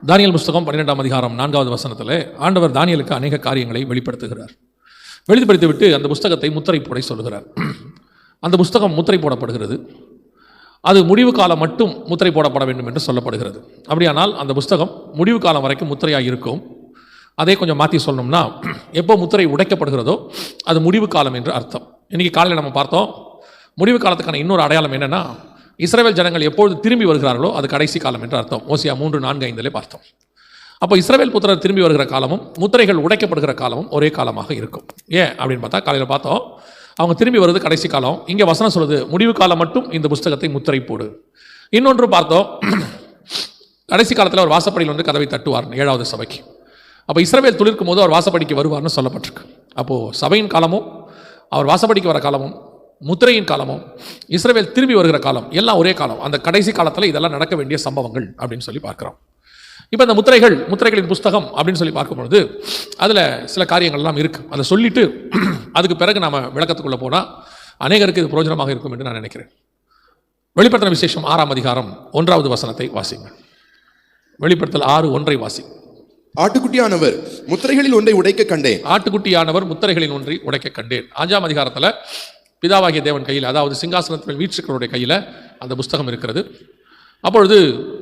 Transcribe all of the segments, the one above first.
தானியேல் புஸ்தகம் 12ஆம் அதிகாரம் 4வது வசனத்தில் ஆண்டவர் தானியேலுக்கு அநேக காரியங்களை வெளிப்படுத்துகிறார். வெளிப்படுத்திவிட்டு அந்த புஸ்தகத்தை முத்திரை போட சொல்லுகிறார். அந்த புஸ்தகம் முத்திரை போடப்படுகிறது. அது முடிவு காலம் மட்டும் முத்திரை போடப்பட வேண்டும் என்று சொல்லப்படுகிறது. அப்படியானால் அந்த புஸ்தகம் முடிவு காலம் வரைக்கும் முத்திரையாக இருக்கும். அதே கொஞ்சம் மாற்றி சொல்லணும்னா, எப்போ முத்திரை உடைக்கப்படுகிறதோ அது முடிவு காலம் என்று அர்த்தம். இன்றைக்கி காலையில் நம்ம பார்த்தோம், முடிவு காலத்துக்கான இன்னொரு அடையாளம் என்னென்னா, இஸ்ரவேல் ஜனங்கள் எப்பொழுது திரும்பி வருகிறார்களோ அது கடைசி காலம் என்று அர்த்தம். ஓசியா 3:4-5 பார்த்தோம். அப்போ இஸ்ரவேல் புத்திரர் திரும்பி வருகிற காலமும் முத்திரைகள் உடைக்கப்படுகிற காலமும் ஒரே காலமாக இருக்கும். ஏன் அப்படின்னு பார்த்தா, காலையில் பார்த்தோம், அவங்க திரும்பி வருவது கடைசி காலம். இங்கே வசனம் சொல்லுது முடிவு காலம் மட்டும் இந்த புஸ்தகத்தை முத்திரை போடு. இன்னொன்று பார்த்தோம், கடைசி காலத்தில் அவர் வாசப்படியில் வந்து கதவை தட்டுவார் 7வது சபைக்கு. அப்போ இஸ்ரவேல் துளிர்க்கும் போது அவர் வாசப்படிக்கு வருவார்னு சொல்லப்பட்டிருக்கு. அப்போது சபையின் காலமும் அவர் வாசப்படிக்கு வர காலமும் முத்திரையின் காலமும் இஸ்ரவேல் திரும்பி வருகிற காலம் எல்லாம் ஒரே காலம். அந்த கடைசி காலத்தில் இதெல்லாம் நடக்க வேண்டிய சம்பவங்கள் அப்படின்னு சொல்லி பார்க்குறோம். இப்போ இந்த முத்திரைகளின் புஸ்தகம் அப்படின்னு சொல்லி பார்க்கும்பொழுது அதில் சில காரியங்கள்லாம் இருக்குது. அதை சொல்லிவிட்டு அதுக்கு பிறகு நாம் விளக்கத்துக்குள்ளே போனால் அநேகருக்கு இது பிரயோஜனமாக இருக்கும் என்று நான் நினைக்கிறேன். வெளிப்படுத்தின விசேஷம் 6ஆம் அதிகாரம் 1வது வசனத்தை வாசிங்க. வெளிப்படுத்தல் 6:1 வாசி. ஆட்டுக்குட்டியானவர் முத்திரைகளில் ஒன்றை உடைக்க கண்டேன். ஆட்டுக்குட்டியானவர் முத்திரைகளில் ஒன்றை உடைக்க கண்டேன். 5ஆம் அதிகாரத்தில் பிதாவாகிய தேவன் கையில், அதாவது சிங்காசனத்தில் வீற்றிருக்கிறவருடைய கையில் அந்த புஸ்தகம் இருக்கிறது. அப்பொழுது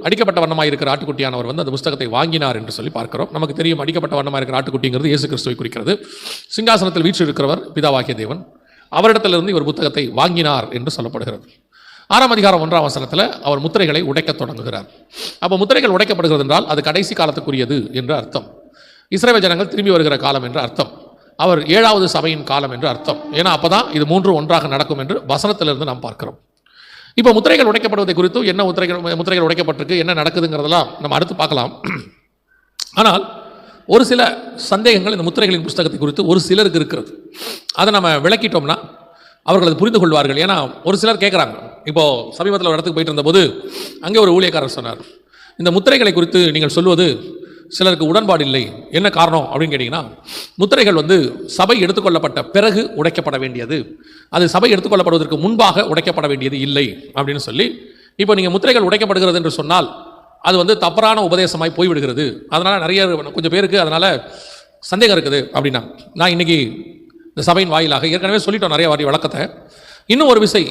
அடிக்கப்பட்ட வண்ணமாக இருக்கிற ஆட்டுக்குட்டியானவர் வந்து அந்த புஸ்தகத்தை வாங்கினார் என்று சொல்லி பார்க்கிறோம். நமக்கு தெரியும், அடிக்கப்பட்ட வண்ணமாக இருக்கிற ஆட்டுக்குட்டிங்கிறது இயேசு கிறிஸ்துவை குறிக்கிறது. சிங்காசனத்தில் வீற்றிருக்கிறவர் பிதாவாகிய தேவன், அவரிடத்திலிருந்து இவர் புத்தகத்தை வாங்கினார் என்று சொல்லப்படுகிறது. 6ஆம் அதிகாரம் 1ஆம் வசனத்தில் அவர் முத்திரைகளை உடைக்க தொடங்குகிறார். அப்போ முத்திரைகள் உடைக்கப்படுகிறது என்றால் அது கடைசி காலத்துக்குரியது என்று அர்த்தம். இஸ்ரவேல் ஜனங்கள் திரும்பி வருகிற காலம் என்று அர்த்தம். அவர் 7வது சபையின் காலம் என்று அர்த்தம். ஏன்னா அப்போ தான் இது 3 ஒன்றாக நடக்கும் என்று வசனத்திலிருந்து நாம் பார்க்கிறோம். இப்போ முத்திரைகள் உடைக்கப்படுவதை குறித்து என்ன முத்திரைகள் உடைக்கப்பட்டிருக்கு, என்ன நடக்குதுங்கிறதெல்லாம் நம்ம அடுத்து பார்க்கலாம். ஆனால் ஒரு சில சந்தேகங்கள் இந்த முத்திரைகளின் புஸ்தகத்தை குறித்து ஒரு சிலருக்கு இருக்கிறது. அதை நம்ம விளக்கிட்டோம்னா அவர்கள் அதை புரிந்து கொள்வார்கள். ஏன்னா ஒரு சிலர் கேட்குறாங்க. இப்போது சமீபத்தில் ஒரு இடத்துக்கு போயிட்டு இருந்தபோது அங்கே ஒரு ஊழியக்காரர் சொன்னார், இந்த முத்திரைகளை குறித்து நீங்கள் சொல்வது சிலருக்கு உடன்பாடு இல்லை, என்ன காரணம் அப்படின்னு கேட்டிங்கன்னா, முத்திரைகள் வந்து சபை எடுத்துக்கொள்ளப்பட்ட பிறகு உடைக்கப்பட வேண்டியது, அது சபை எடுத்துக்கொள்ளப்படுவதற்கு முன்பாக உடைக்கப்பட வேண்டியது இல்லை அப்படின்னு சொல்லி, இப்போ நீங்கள் முத்திரைகள் உடைக்கப்படுகிறது என்று சொன்னால் அது வந்து தவறான உபதேசமாய் போய்விடுகிறது, அதனால் கொஞ்சம் பேருக்கு அதனால் சந்தேகம் இருக்குது அப்படின்னா, நான் இன்றைக்கி இந்த சபையின் வாயிலாக ஏற்கனவே சொல்லிட்டோம் நிறைய வாரி வழக்கத்தை, இன்னும் ஒரு விசை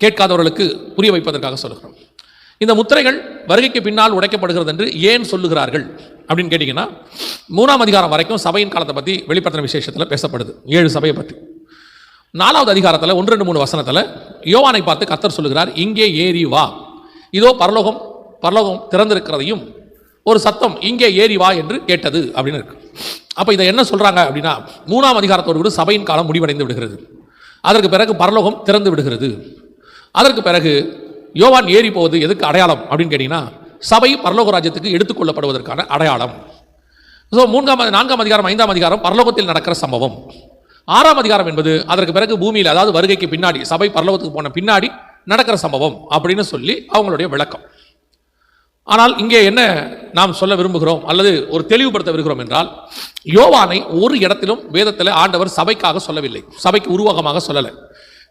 கேட்காதவர்களுக்கு புரிய வைப்பதற்காக சொல்லுகிறோம். இந்த முத்திரைகள் வருகைக்கு பின்னால் உடைக்கப்படுகிறது என்று ஏன் சொல்லுகிறார்கள் அப்படின்னு கேட்டிங்கன்னா, 3ஆம் அதிகாரம் வரைக்கும் சபையின் காலத்தை பற்றி வெளிப்படுத்தின விசேஷத்தில் பேசப்படுது, 7 சபையை பற்றி. 4வது அதிகாரத்தில் 1-3 வசனத்தில் யோவானை பார்த்து கர்த்தர் சொல்லுகிறார், இங்கே ஏறி வா, இதோ பரலோகம் திறந்திருக்கிறதையும் ஒரு சத்தம் இங்கே ஏறி வா என்று கேட்டது அப்படின்னு இருக்கு. அப்போ இதை என்ன சொல்கிறாங்க அப்படின்னா, 3ஆம் அதிகாரத்தோடு கூட சபையின் காலம் முடிவடைந்து விடுகிறது. அதற்கு பிறகு பரலோகம் திறந்து விடுகிறது. அதற்கு பிறகு யோவான் ஏறி போவது எதுக்கு அடையாளம் அப்படின்னு கேட்டிங்கன்னா, சபை பரலோக ராஜ்யத்துக்கு எடுத்துக்கொள்ளப்படுவதற்கான அடையாளம். ஸோ 4ஆம் அதிகாரம் 5ஆம் அதிகாரம் பரலோகத்தில் நடக்கிற சம்பவம். 6ஆம் அதிகாரம் என்பது அதற்கு பிறகு பூமியில், அதாவது வருகைக்கு பின்னாடி, சபை பரலோகத்துக்கு போன பின்னாடி நடக்கிற சம்பவம் அப்படின்னு சொல்லி அவங்களுடைய விளக்கம். ஆனால் இங்கே என்ன நாம் சொல்ல விரும்புகிறோம் அல்லது ஒரு தெளிவுபடுத்த விரும்புகிறோம் என்றால், யோவானை ஒரு இடத்திலும் வேதத்தில் ஆண்டவர் சபைக்காக சொல்லவில்லை, சபைக்கு உருவகமாக சொல்லலை.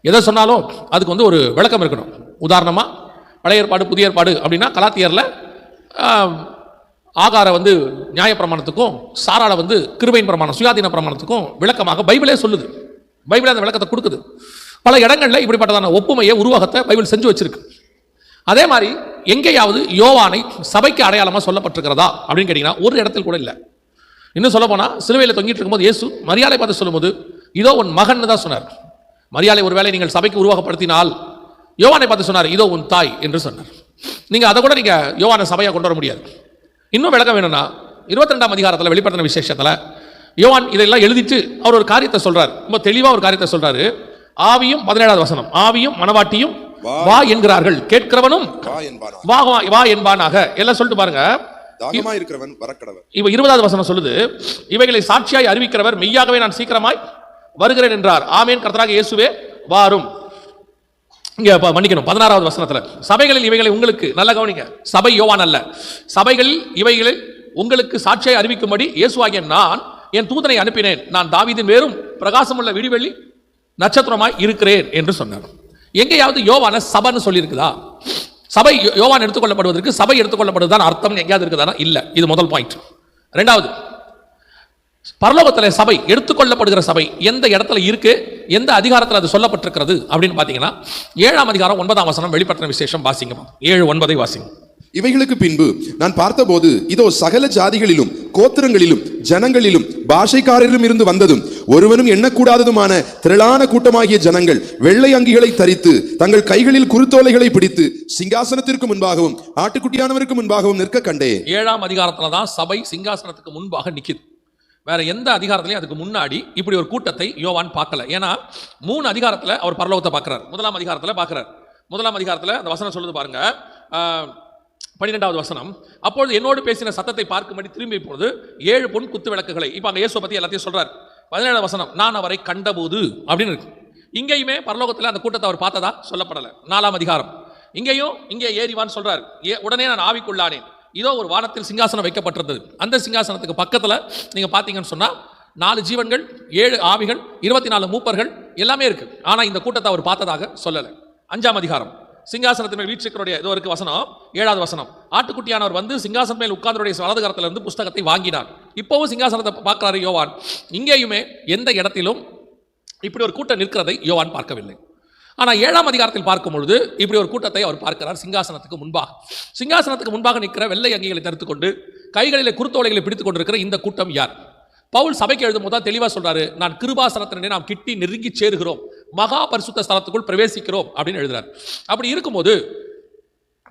எதை சொன்னாலும் அதுக்கு வந்து ஒரு விளக்கம் இருக்கணும். உதாரணமாக பழைய ஏற்பாடு புதிய ஏற்பாடு அப்படின்னா, கலாத்தியரில் ஆகார வந்து நியாயப்பிரமாணத்துக்கும் சாராள வந்து கிருபையின் பிரமாணம் சுயாதீன பிரமாணத்துக்கும் விளக்கமாக பைபிளே சொல்லுது, பைபிளே அந்த விளக்கத்தை கொடுக்குது. பல இடங்களில் இப்படிப்பட்டதான ஒப்புமையை உருவகத்தை பைபிள் செஞ்சு வச்சிருக்கு. அதே மாதிரி எங்கேயாவது யோவானை சபைக்கு அடையாளமாக சொல்லப்பட்டிருக்கிறதா அப்படின்னு கேட்டிங்கன்னா ஒரு இடத்தில் கூட இல்லை. இன்னும் சொல்ல போனால் சிலுவையில் தொங்கிட்டு இருக்கும்போது இயேசு மரியாதை பார்த்து சொல்லும்போது இதோ உன் மகன் தான் சொன்னார். மரியாதை ஒருவேளை நீங்கள் சபைக்கு உருவகப்படுத்தினால் யோவானை பார்த்து சொன்னார் இதோ உன் தாய் என்று சொன்னார். நீங்கள் அதை கூட நீங்கள் யோவானை சபையாக கொண்டு வர முடியாது. இன்னும் விளக்கம் வேணும்னா 22ஆம் அதிகாரத்தில் வெளிப்படுத்தின விசேஷத்தில் யோவான் இதெல்லாம் எழுதிட்டு அவர் ஒரு காரியத்தை சொல்றார், ரொம்ப தெளிவாக ஒரு காரியத்தை சொல்றாரு. ஆவியும் 17வது வசனம், ஆவியும் மனவாட்டியும் வா என்கிறார்கள், கேட்கிறவனும் வா என்பானாக, எல்லாம் சொல்லிட்டு பாருங்க. இவ 20வது வசனம் சொல்லுது, இவைகளை சாட்சியாய் அறிவிக்கிறவர் மெய்யாகவே நான் சீக்கிரமாய் வருகிறேன் என்றார், ஆமேன் கர்த்தராகிய இயேசுவே வாரும். இங்க மன்னிக்கணும் 16வது வசனத்துல, சபைகளில் இவைகளை உங்களுக்கு, நல்ல கவனிங்க, சபை யோவான் அல்ல, சபைகளில் இவைகளை உங்களுக்கு சாட்சியாய் அறிவிக்கும்படி இயேசுவாகிய நான் என் தூதனை அனுப்பினேன், நான் தாவீதின் வேரும் பிரகாசமுள்ள விடிவெள்ளி நட்சத்திரமாய் இருக்கிறேன் என்று சொன்னார். எங்கேயாவது யோவான சபைன்னு சொல்லியிருக்குதா? சபை யோவான் எடுத்துக்கொள்ளப்படுவதற்கு சபை எடுத்துக்கொள்ளப்படுவதுதான் அர்த்தம் எங்கேயாவது இருக்குதானா? இல்ல. இது முதல் பாயிண்ட். இரண்டாவது, பரலோகத்தில் சபை எடுத்துக்கொள்ளப்படுகிற சபை எந்த இடத்துல இருக்கு, எந்த அதிகாரத்தில் அது சொல்லப்பட்டிருக்கிறது அப்படின்னு பார்த்தீங்கன்னா 7ஆம் அதிகாரம் 9ஆம் வசனம், வெளிப்படுத்தின விசேஷம் வாசிங்க. 7:9 வாசிங்க. இவைகளுக்கு பின்பு நான் பார்த்தபோது இதோ சகல ஜாதிகளிலும் கோத்திரங்களிலும் ஜனங்களிலும் பாஷைக்காரரிலும் இருந்து வந்ததும் ஒருவனும் எண்ணக்கூடாததுமான திரளான கூட்டமாகிய ஜனங்கள் வெள்ளை அங்கிகளை தரித்து தங்கள் கைகளில் குருத்தோலைகளை பிடித்து சிங்காசனத்திற்கு முன்பாகவும் ஆட்டுக்குட்டியானவருக்கு முன்பாகவும் நிற்க கண்டேன். 7ஆம் அதிகாரத்துல தான் சபை சிங்காசனத்துக்கு முன்பாக நிக்குது. வேற எந்த அதிகாரத்திலையும் அதுக்கு முன்னாடி இப்படி ஒரு கூட்டத்தை யோவான் பார்க்கல. ஏன்னா 3 அதிகாரத்துல அவர் பரலோகத்தை பார்க்கிறார். முதலாம் அதிகாரத்துல பார்க்கிறார். முதலாம் அதிகாரத்துல அந்த வசனம் சொல்லுது பாருங்க, 12வது வசனம், அப்பொழுது என்னோடு பேசின சத்தத்தை பார்க்கும்படி திரும்பி போது 7 பொன் குத்து விளக்குகளை, இப்ப அங்க இயேசுவை பத்தி எல்லாத்தையும் சொல்றார். 17வது வசனம், நான் அவரை கண்டபோது அப்படின்னு இருக்கு. இங்கேயுமே பரலோகத்தில் அந்த கூட்டத்தை அவர் பார்த்ததா சொல்லப்படலை. 4ஆம் அதிகாரம் இங்கேயும் இங்கே ஏறிவான்னு சொல்றாரு. உடனே நான் ஆவிக்குள்ளானேன், இதோ ஒரு வானத்தில் சிங்காசனம் வைக்கப்பட்டிருந்தது. அந்த சிங்காசனத்துக்கு பக்கத்துல நீங்க பாத்தீங்கன்னு சொன்னா 4 ஜீவன்கள், 7 ஆவிகள், 24 மூப்பர்கள் எல்லாமே இருக்கு. ஆனா இந்த கூட்டத்தை அவர் பார்த்ததாக சொல்லலை. 5ஆம் அதிகாரம் சிங்காசனத்தின் மேல் வீற்றிருக்கிறவருடைய ஏதோ இருக்கு வசனம், 7வது வசனம், ஆட்டுக்குட்டியானவர் வந்து சிங்காசனம் மேல் உட்கார்ந்தவருடைய வலது கரத்துல இருந்து புஸ்தகத்தை வாங்கினார். இப்பவும் சிங்காசனத்தை பார்க்கிறாரு யோவான். இங்கேயுமே எந்த இடத்திலும் இப்படி ஒரு கூட்டம் நிற்கிறதை யோவான் பார்க்கவில்லை. ஆனா 7ஆம் அதிகாரத்தில் பார்க்கும் பொழுது இப்படி ஒரு கூட்டத்தை அவர் பார்க்கிறார். சிங்காசனத்துக்கு முன்பாக, சிங்காசனத்துக்கு முன்பாக நிற்கிற வெள்ளை அங்கிகளை தடுத்துக் கொண்டு கைகளிலே குருத்தோலைகளை பிடித்துக் கொண்டிருக்கிற இந்த கூட்டம் யார்? பவுல் சபைக்கு எழுதும் போது தெளிவா சொல்றாரு, நான் கிருபாசனத்தினே நாம் கிட்டி நெருங்கி சேருகிறோம், மகா பரிசுத்த ஸ்தலத்துக்குள் பிரவேசிக்கிறோம் அப்படின்னு எழுதுறாரு. அப்படி இருக்கும்போது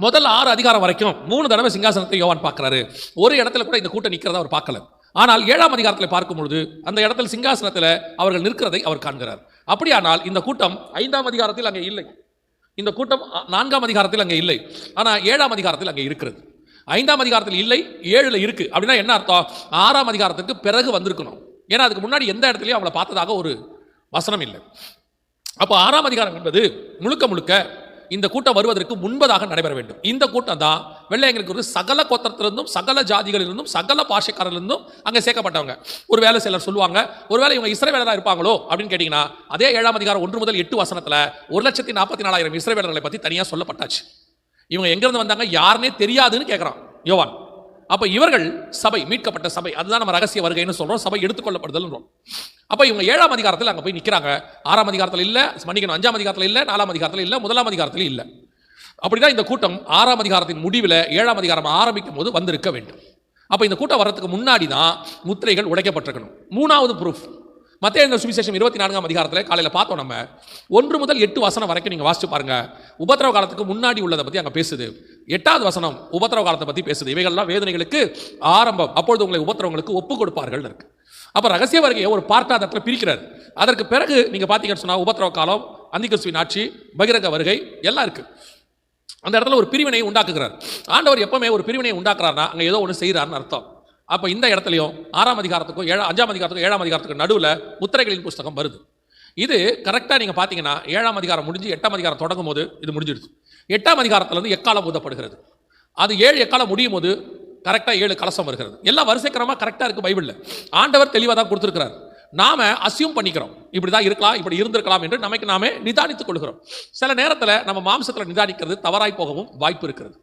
முதல் 6 அதிகாரம் வரைக்கும் 3 தடவை சிங்காசனத்தை யோவான் பார்க்கிறாரு. ஒரு இடத்துல கூட இந்த கூட்டம் நிற்கிறத அவர் பார்க்கல. ஆனால் 7ஆம் அதிகாரத்தில் பார்க்கும் பொழுது அந்த இடத்துல சிங்காசனத்தில் அவர்கள் நிற்கிறதை அவர் காண்கிறார். அப்படியானால் இந்த கூட்டம் 5ஆம் அதிகாரத்தில் அங்கே இல்லை, இந்த கூட்டம் 4ஆம் அதிகாரத்தில் அங்கே இல்லை, ஆனால் 7ஆம் அதிகாரத்தில் அங்கே இருக்கிறது. 5ஆம் அதிகாரத்தில் இல்லை, 7ல் இருக்கு. அப்படின்னா என்ன அர்த்தம்? 6ஆம் அதிகாரத்துக்கு பிறகு வந்திருக்கணும். ஏன்னா அதுக்கு முன்னாடி எந்த இடத்துலையும் அவளை பார்த்ததாக ஒரு வசனம் இல்லை. அப்போ 6ஆம் அதிகாரம் என்பது முழுக்க முழுக்க இந்த கூட்டம் வருவதற்கு முன்பதாக நடைபெற வேண்டும். இந்த கூட்டம் தான் வெள்ளையங்களுக்கு சகல கோத்திரத்திலிருந்தும் சகல ஜாதிகளிலிருந்தும் சகல பாஷைக்காரர்களிருந்தும் அங்கே சேர்க்கப்பட்டவங்க. ஒருவேளை சிலர் சொல்லுவாங்க, ஒருவேளை இவங்க இஸ்ரவேலரா இருப்பாங்களோ அப்படின்னு கேட்டீங்கன்னா, அதே 7ஆம் அதிகாரம் 1 முதல் 8 வசனத்துல 1,44,000 இஸ்ரவேலர்களை பத்தி தனியா சொல்லப்பட்டாச்சு. இவங்க எங்கிருந்து வந்தாங்க யாருன்னே தெரியாதுன்னு கேட்கிறான் யோவான். அப்ப இவர்கள் சபை, மீட்கப்பட்ட சபை, அதுதான் நம்ம ரகசிய வருகைன்னு சொல்றோம், சபை எடுத்துக்கொள்ளப்படுதல். அப்ப இவங்க 7ஆம் அதிகாரத்தில் அங்க போய் நிக்கிறாங்க. 6ஆம் அதிகாரத்தில் இல்ல, மன்னிக்கணும், 5ஆம் அதிகாரத்தில் இல்ல, 4ஆம் அதிகாரத்தில் இல்ல, 1ஆம் அதிகாரத்தில் இல்ல. அப்படிதான் இந்த கூட்டம் 6ஆம் அதிகாரத்தின் முடிவில் 7ஆம் அதிகாரம் ஆரம்பிக்கும் போது வந்திருக்க வேண்டும். அப்ப இந்த கூட்டம் வர்றதுக்கு முன்னாடி தான் முத்திரைகள் உடைக்கப்பட்டிருக்கணும். 3வது ப்ரூஃப் மத்தேயு சுவிசேஷம் 24ஆம் அதிகாரத்தில் காலையில் பார்த்தோம். நம்ம 1 முதல் 8 வசனம் வரைக்கும் நீங்க வாசிச்சு பாருங்க. உபத்திரவ காலத்துக்கு முன்னாடி உள்ளதை பத்தி அங்க பேசுது. 8வது வசனம் உபத்திரவ காலத்தை பத்தி பேசுது. இவைகள்லாம் வேதனைகளுக்கு ஆரம்பம், அப்பொழுது உங்களை உபத்திரவங்களுக்கு ஒப்பு கொடுப்பார்கள் இருக்கு. அப்ப ரகசிய வருகையை ஒரு பார்ட்டா அந்த இடத்துல பிரிக்கிறார். அதற்கு பிறகு நீங்க பாத்தீங்கன்னு சொன்னா உபத்திரவ காலம், அந்திகிறிஸ்துவின் ஆட்சி, பகிரங்க வருகை எல்லாம் இருக்கு. அந்த இடத்துல ஒரு பிரிவினையை உண்டாக்குகிறார். ஆண்டவர் எப்பவுமே ஒரு பிரிவினையை உண்டாக்குறாருன்னா அங்க ஏதோ ஒன்று செய்யறாருன்னு அர்த்தம். அப்ப இந்த இடத்துலையும் 6ஆம் அதிகாரத்துக்கும் 5ஆம் அதிகாரத்துக்கும் 7ஆம் அதிகாரத்துக்கும் நடுவில் முத்திரைகளின் புஸ்தகம் வருது. இது கரெக்டா நீங்க பாத்தீங்கன்னா 7ஆம் அதிகாரம் முடிஞ்சு 8ஆம் அதிகாரம் தொடங்கும் போது இது முடிஞ்சிடுது. 8ஆம் அதிகாரத்துல இருந்து எக்காலம் ஊதப்படுகிறது. அது 7 எக்காலம் முடியும் போது கரெக்டா 7 கலசம் வருகிறது. எல்லாம் வரிசைக்கிரமா கரெக்டா இருக்கு பைபிள்ல. ஆண்டவர் தெளிவா தான் கொடுத்திருக்கிறார். நாம அசியூம் பண்ணிக்கிறோம், இப்படிதான் இருக்கலாம், இப்படி இருந்திருக்கலாம் என்று நமக்கு நாமே நிதானித்துக் கொள்கிறோம். சில நேரத்தில் நம்ம மாம்சத்துல நிதானிக்கிறது தவறாய் போகவும் வாய்ப்பு இருக்கிறது.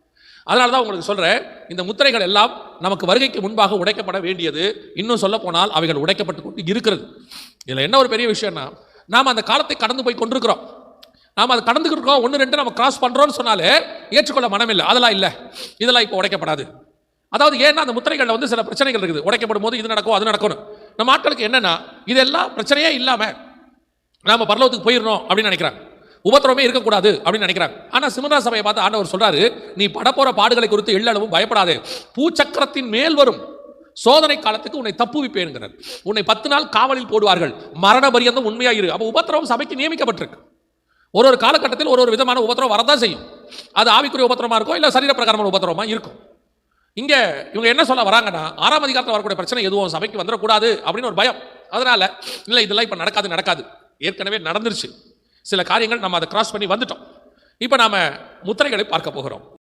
அதனாலதான் உங்களுக்கு சொல்றேன், இந்த முத்திரைகள் எல்லாம் நமக்கு வருகைக்கு முன்பாக உடைக்கப்பட வேண்டியது. இன்னும் சொல்ல போனால் அவைகள் உடைக்கப்பட்டு கொண்டு இருக்கிறது. இதுல என்ன ஒரு பெரிய விஷயம்னா, நாம அந்த காலத்தை கடந்து போய் கொண்டிருக்கிறோம். நாம அதை கடந்துக்கிட்டு இருக்கோம். 1, 2 நம்ம கிராஸ் பண்றோம்னு சொன்னாலே ஏற்றுக்கொள்ள மனம் இல்லை. அதெல்லாம் இல்லை, இதெல்லாம் இப்போ உடைக்கப்படாது. அதாவது ஏன்னா அந்த முத்திரைகள்ல வந்து சில பிரச்சனைகள் இருக்குது. உடைக்கப்படும் போது இது நடக்கும், அது நடக்கணும். நம்ம ஆட்களுக்கு என்னன்னா, இதெல்லாம் பிரச்சனையே இல்லாம நாம பரலோகத்துக்கு போயிடணும் அப்படின்னு நினைக்கிறாங்க. உபத்திரமே இருக்கக்கூடாது அப்படின்னு நினைக்கிறாங்க. ஆனா சிமனா சபையை பார்த்து ஆண்டவர் சொல்றாரு, நீ படப்போற பாடுகளை குறித்து எள்ளளவும் பயப்படாதே, பூச்சக்கரத்தின் மேல் வரும் சோதனை காலத்துக்கு உன்னை தப்புவிப்பேன்கிறார். உன்னை 10 நாள் காவலில் போடுவார்கள், மரண பரியந்தம் உண்மையாயிரு. அப்ப உபத்திரவம் சபைக்கு நியமிக்கப்பட்டிருக்கு. ஒரு காலகட்டத்தில் ஒரு விதமான உபத்திரவம் வரதான் செய்யும். அது ஆவிக்குரிய உபத்திரமா இருக்கும், இல்ல சரீர பிரகாரமான உபத்திரமா இருக்கும். இங்க இவங்க என்ன சொல்ல வராங்கன்னா, 6ஆம் அதிகாரத்தில் வரக்கூடிய பிரச்சனை எதுவும் சபைக்கு வந்துடக்கூடாது அப்படின்னு ஒரு பயம். அதனால இல்ல இதெல்லாம் இப்ப நடக்காது, ஏற்கனவே நடந்துருச்சு. சில காரியங்கள் நம்ம அதை கிராஸ் பண்ணி வந்துட்டோம். இப்ப நாம முத்திரைகளை பார்க்க போகிறோம்.